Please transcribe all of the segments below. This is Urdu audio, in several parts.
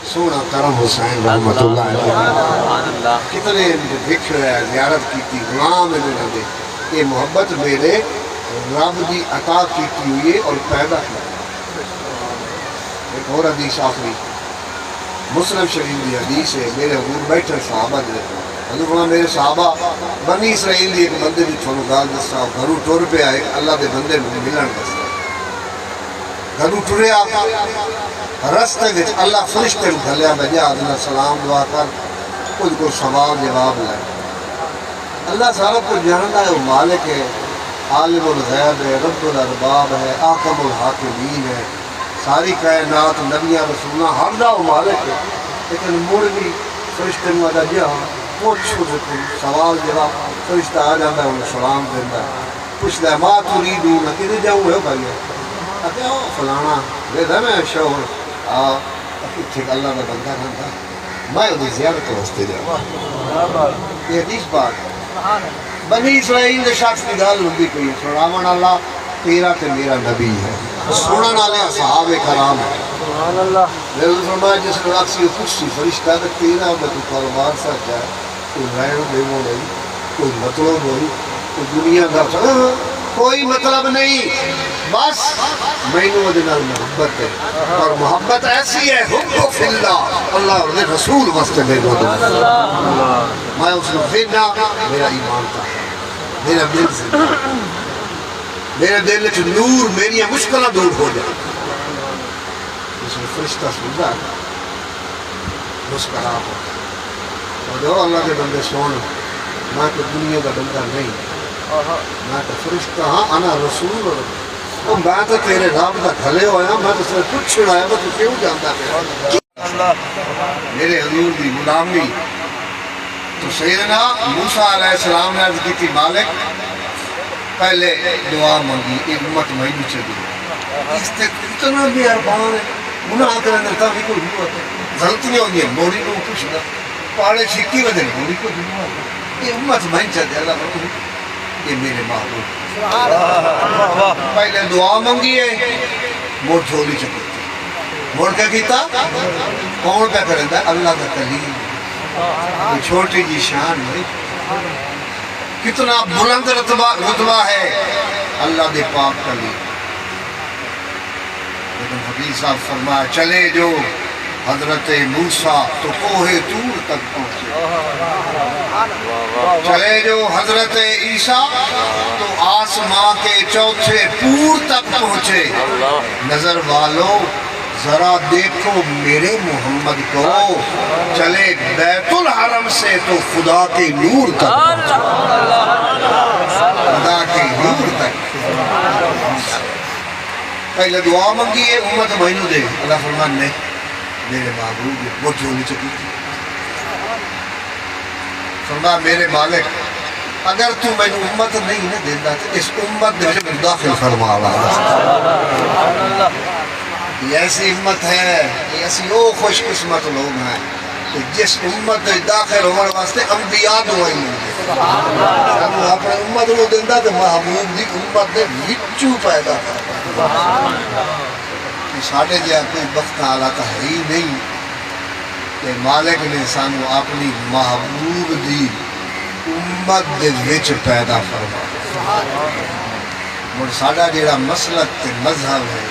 سونا کرم حسین رحمت اللہ علیہ کتنے دیکھ رہے ہیں زیارت کی تھی غلام انہوں نے یہ محبت میرے رب دی عطا کی ہوئی ہے اور پیدا کی ایک اور حدیث آخری مسلم شریف دی حدیث ہے میرے حضور بیٹھے صحابہ دے حضور فرمایا میرے صحابہ بنی اسرائیل دی ایک بندے دی تھوڑا گال دستا گھروں ٹر پہ آئے اللہ دے بندے میں ملن دستا گھروں ٹرے آقا رستے وچ اللہ فرشتے نوں گھلیا بھیجا اللہ سلام دعا کر کچھ کو سوال جواب لے اللہ سارا کچھ جانتا ہے وہ مالک ہے عالم الغیب ہے رب الارباب ہے حاکم الحاکمین ہے ساری کائنات نبیاں رسولہ ہر دا وہ مالک ہے لیکن مڑ بھی فرشتے نوں آدھا جا پوچھ سوال جواب فرشتہ آ جاتا ہے انہیں سلام دینا پوچھتا ہے ماں تریدون کدھر جاؤں ہے بھائی کہتے ہیں فلانا ویدہ میں شوہر کتھے اللہ کا بندہ رہتا میں انہیں زیارت واسطے جاؤں یہ حدیث بات بنی اسرائیل نے شخص کی گال لمبی کوئی سلامن اللہ تیرا تے میرا نبی ہے سنن والے اصحاب کرام ہے میرے فرمایا جس نے اکسی کچھ سی فرشتہ ہے تیرا میں تو کاروبار سچ ہے کوئی رہن دیو نہیں کوئی مطلب نہیں کوئی دنیا کا کوئی مطلب نہیں بس مینوں دے نال محبت ہے اور محبت ایسی ہے حب فی اللہ اللہ اور رسول واسطے میں اس کو دینا میرا ایمان تھا میرا دل سے میرے دل چ نور میری مشکلات دور ہو جائے اس میں فرشتہ سنتا ہے مسکرا ہو جو اللہ کے بندے سن میں تو دنیا کا بندہ نہیں میں تو فرشتہ ہاں انا رسول اور میں تو تیرے رب کا کھلے ہویا میں تو صرف کچھ چھڑایا میں تو کیوں جانتا پہ میرے حضور دی غلامی تو سیدنا موسیٰ علیہ السلام نے عرض کی تھی مالک پہلے دعا مانگی ایک امت مہینی چلی اس سے اتنا بھی اربان ہے گناہ کرنے تا بھی کوئی ہوا غلطیاں ہوگی موڑی کو کچھ نہ پاڑے چھکی وجہ موڑی کو دنیا یہ امت مہین چلتے اللہ فرمائے یہ میرے محبوب پہلے دعا مانگی ہے موڑ جھولی چکی موڑ کیا کیتا کون پہ کریں دا اللہ کا کلیم چھوٹی جی شان نہیں کتنا بلند رتبہ ہے اللہ دے پاک کلیم لیکن حبیب صاحب فرمایا چلے جو حضرت موسیٰ تو کوہ طور تک پہنچے چلے جو حضرت عیسیٰ تو آسمان کے چوتھے پور تک پہنچے نظر والو ذرا دیکھو میرے محمد کو چلے بیت الحرم سے تو خدا کے نور تک خدا کے نور تک پہلے دعا مانگی ہے امت مہینوں دے اللہ فرمان نے میرے محبوب ہے وہ جھولی چکی تھی فرمایا میرے مالک اگر تو میں نے امت نہیں نہ دیتا تو اس امت نے مجھے داخل فرما رہا یہ ایسی امت ہے یہ ایسی او خوش قسمت لوگ ہیں کہ جس امت داخل ہونے واسطے انبیاء دعائیں ملتے ہیں اپنے امت کو دیتا تو محبوب دی امت دے وچو پیدا کرتا ساڑھے جہاں کوئی بخت حالات ہے ہی نہیں کہ مالک نے سانو اپنی محبوب دی امت دے وچ پیدا فرما اور ساڑھا جیڑا مسلک تے مذہب ہے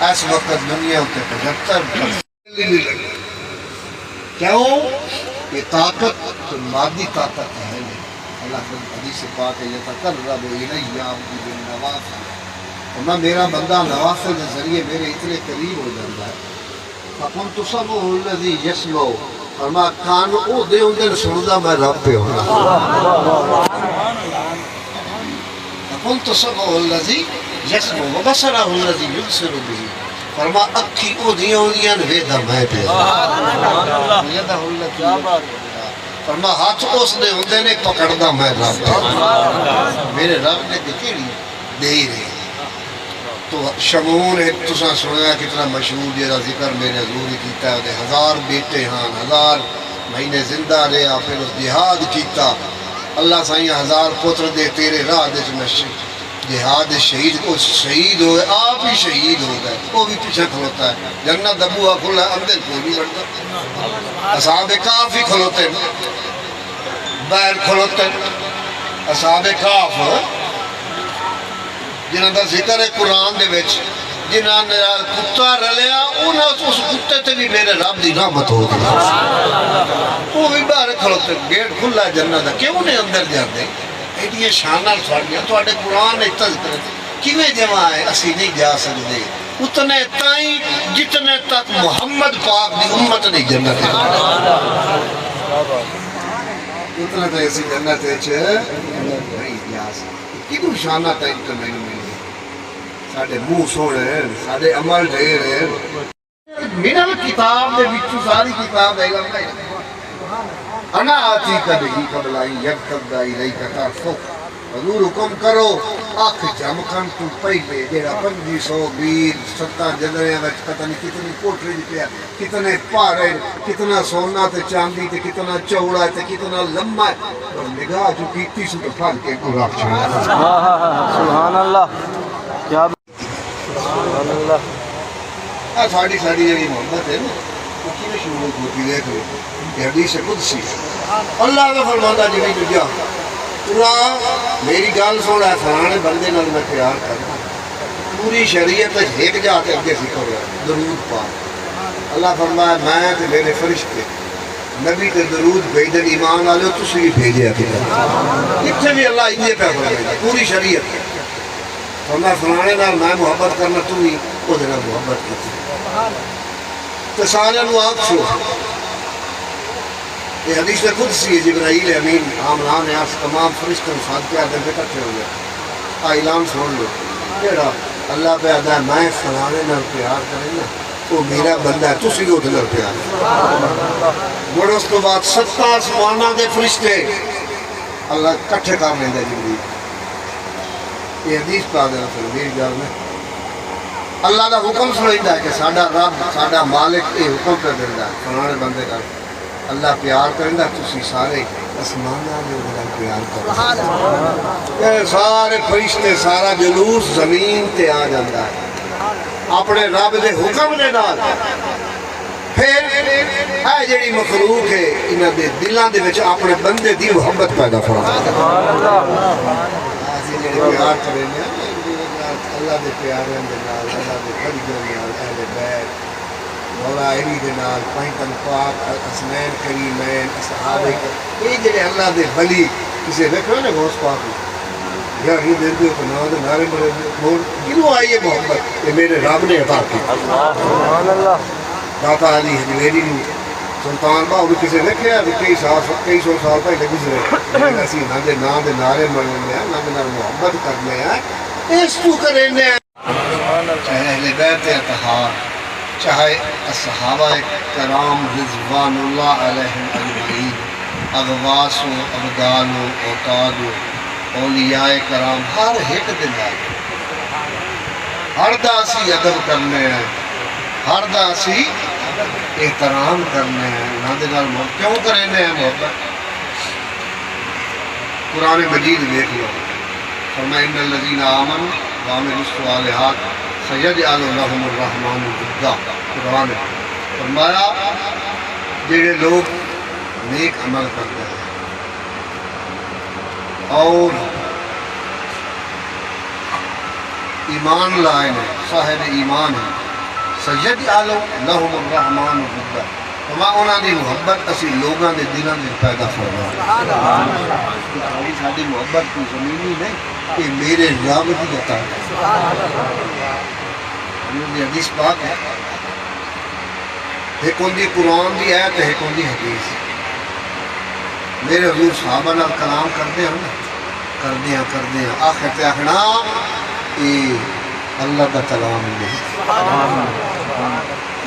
اس وقت دنیا ہوتے 75% کیوں یہ طاقت مادی طاقت ہے اللہ کے حدیث پاک ہے یتقرب الی عبدی بالنوافل اور میرا بندہ نوافل کے ذریعے میرے اتنے قریب ہو جاتا ہے فَقُنْتُ سَمْعُهُ الَّذِي يَسْمَعُ فرمایا کان او دے اندر سندا میں رب پہ ہونا فَقُنْتُ سَمْعُهُ الَّذِي يَسْمَعُ وَبَصَرَهُ الَّذِي يُبْصِرُ بِهِ فرمایا اکھی او دیاں ویدہ میں پہ یدہ الَّذِي فرمایا ہاتھ اس دے ہوندے نے پکڑدا میں رب پہ میرے رب نے کیڑی دے رہے تو شمون ایک تساں سنیا کتنا مشہور جیسا ذکر میرے حضور کیتا ہے 1000 بیٹے ہاں 1000 مہینے زندہ رہا پھر اس جہاد کیتا اللہ سائیں 1000 پتر دے تیرے راہ دے نشے جہاد شہید کو شہید ہوئے آپ ہی شہید ہو گئے وہ بھی پیچھے کھلوتا ہے جنت ابو کھلا اندر کوئی نہیں بڑھتا اصحاب کاف ہی کھلوتے باہر کھلوتے اصحاب کاف جنہاں دا ذکر ہے قرآن دے وچ جنہاں نے کتا رلیا اس کتے تے بھی میرے رب دی رحمت ہو گئی وہ بھی باہر کھلوتے گیٹ کھلا ہے جنت دا کیوں نہیں اندر جاتے ایڈیاں شانال سواڑیاں تو آڈے قرآن ایتا ذکر ہے کیویں جمع ہے اسی نہیں جا سکتے اتنے تائیں جتنے تک محمد پاک دی امت نہیں جنت ہے اتنا تک اسی جنت ہے نہیں جا سکتے کیوں شانہ تائیں تو نہیں ملی ساڑھے منہ سوڑے ہیں ساڑھے عمل ڈھیر ہیں میرا کتاب دے بچو ساری کتاب ہے گا انا آتی کبھی قبلائی یک قبلائی رہی کتا فوق حضور حکم کرو آنکھ جمکن تو پہلے جیڑا 520 70 جدریاں وچ پتہ نہیں کتنی کوٹری دی پیا کتنے پارے کتنا سونا تے چاندی تے کتنا چوڑا تے کتنا لمبا ہے اور نگاہ جو کیتی سو تو پھل کے کو رکھ چھوڑا سبحان اللہ کیا سبحان اللہ ساڑی جڑی محبت ہے نا وہ کیوں شروع ہوتی دیکھ لو یہ حدیث قدسی اللہ کا فرماتا جنہیں تو جا پورا میری گل سوڑا ہے فلانے بندے نال میں پیار کرنا پوری شریعت ایک جاتے اگے سکھو گیا درود پاک اللہ فرمایا میں تے میرے فرشتے نبی تے درود بھیجن ایمان والے تسی بھی بھیجے کتنے بھی اللہ انجے پہ فرمایا پوری شریعت فرمایا فلانے نال میں محبت کرنا تو ہی وہ دے نال محبت کی تو سارے نو آنکھ چھو یہ حدیث قدسی ہے جبرائیل امین آمنان ہے تمام فرشتوں ساتھ کے آدھے پہ کٹھے ہو گئے اعلان سن لو کیڑا اللہ پہ آدھا ہے میں فلانے نال پیار کریں نا وہ میرا بندہ ہے تسی بھی ادھر پیار گوڑ اس کو بعد 7 آسمانہ دے فرشتے اللہ کٹھے کر لیں دے جبرائیل یہ حدیث پہ آدھے رسول میری گال میں اللہ دا حکم سنائیدہ ہے کہ ساڑھا رب ساڑھا مالک یہ حکم پہ دیندہ ہے فلانے بندے کا اللہ پیار کرندہ تسی سارے اسمانہ جو ادھر پیار کرو سارے فرشتے سارا جلوس زمین تے آ جاندہ ہے اپنے رب دے حکم دے نال پھر اے جڑی مخلوق ہے انہاں دے دلاں دے وچ اپنے بندے دی محبت پیدا فرماتا ایسے جڑے پیار کریں اللہ دے پیاریاں دے نال اللہ دے فرجوں دے نال اہل بیت مولا علی دے نال پینتن پاک اسنین کریمین اصحابے یہ جڑے اللہ دے ولی کسے دیکھو نا غوث پاک یا یہ دے دیو کہ نام دے نارے مرے بول کیوں آئی ہے محبت یہ میرے رب نے عطا کی سبحان اللہ داتا علی حجویری نے سلطان باہو بھی کسے دیکھے ہیں کئی سو سال پہلے گزرے اسی نہ دے نام دے نارے مرنے ہیں نہ دے محبت کرنے ہیں اس تو کرنے ہیں چاہے اہل بیت اتحار چاہے اصحابہ کرام رضوان اللہ علیہم اجمعین اغواس و ابدال و اوتاد و اولیاء کرام ہر ایک دن آئے ہر دا اسی ادب کرنے ہیں ہر دا اسی احترام کرنے ہیں نہ دے نال محبت کیوں کرنے ہیں محبت قرآن مجید دیکھ لو فرمائے ان الذین آمنوا وعملوا الصالحات سیجعل لهم الرحمن ودا قرآن فرمایا جڑے لوگ نیک عمل کرتے ہیں اور ایمان لائے ہیں صاحب ایمان ہیں سیجعل لهم الرحمن ودا فرمایا انہاں دی محبت اسی لوگاں دے دلاں وچ پیدا فرمایا ساری محبت کوئی زمینی نہیں کہ میرے رب دی عطا ہے یہ حدیث پاک ہے ایک ہوندی قرآن دی آیت ہے ایک ہوندی حدیث میرے حضور صحابہ نال کلام کرتے ہیں آخر تے آخنا یہ اللہ کا کلام نہیں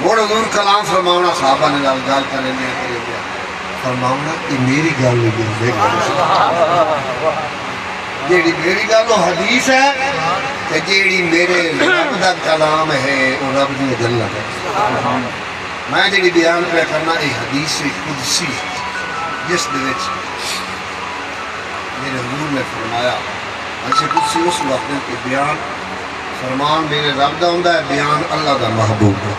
وہ حضور کلام فرماؤنا صحابہ نے گال کریں فرماؤنا یہ میری گال نہیں جیڑی میری گل وہ حدیث ہے کہ جیڑی میرے رب دا کلام ہے وہ رب دی گل ہے میں جیڑی بیان پہ کرنا یہ حدیث قدسی جس دے وچ میرے حضور نے فرمایا ایسے کچھ اس وقت کے بیان فرمان میرے رب دا ہوندا ہے، بیان اللہ دا محبوب ہے۔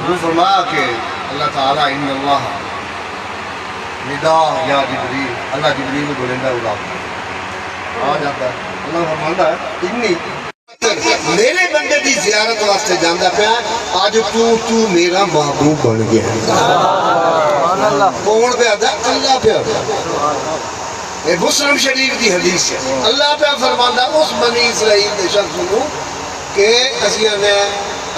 وہ فرمایا کہ اللہ تعالیٰ ان اللہ ندا یا جبریل، اللہ جبریل کو بولندا اڑا آ جاتا ہے۔ اللہ فرماندا ہے انی میرے بندے دی زیارت واسطے جاندا پیا، اج تو میرا محبوب بن گیا ہے۔ سبحان اللہ کون پہ آتا ہے؟ اللہ پہ آتا ہے۔ یہ مسلم شریف دی حدیث ہے۔ اللہ پہ فرماندہ اس بنی اسرائیل دے شخص کو کہ اسی نے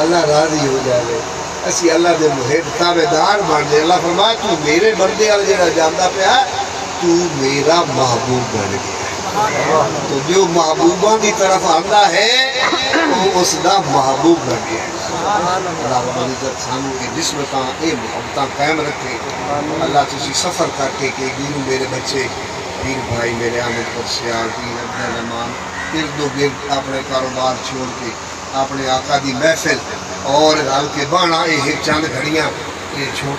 اللہ راضی ہو جائے، اسی اللہ دے محب تابعدار بن جائے۔ اللہ فرمایا تو میرے بندے والے جڑا جاندا پیا تو میرا محبوب بن گیا۔ تو جو محبوبوں کی طرف آتا ہے وہ اس دا محبوب بن گیا ہے۔ اللہ رب العزت سانو یہ نسبتاں یہ محبتاں قائم رکھے۔ اللہ تسی سفر کر کے کہ گیرو میرے بچے، پیر بھائی میرے عامد پرسیار، پیر عبدالرحمان، ارد و گرد اپنے کاروبار چھوڑ کے اپنے آقا دی محفل اور رل کے بانا یہ چند گھڑیاں یہ چھوڑ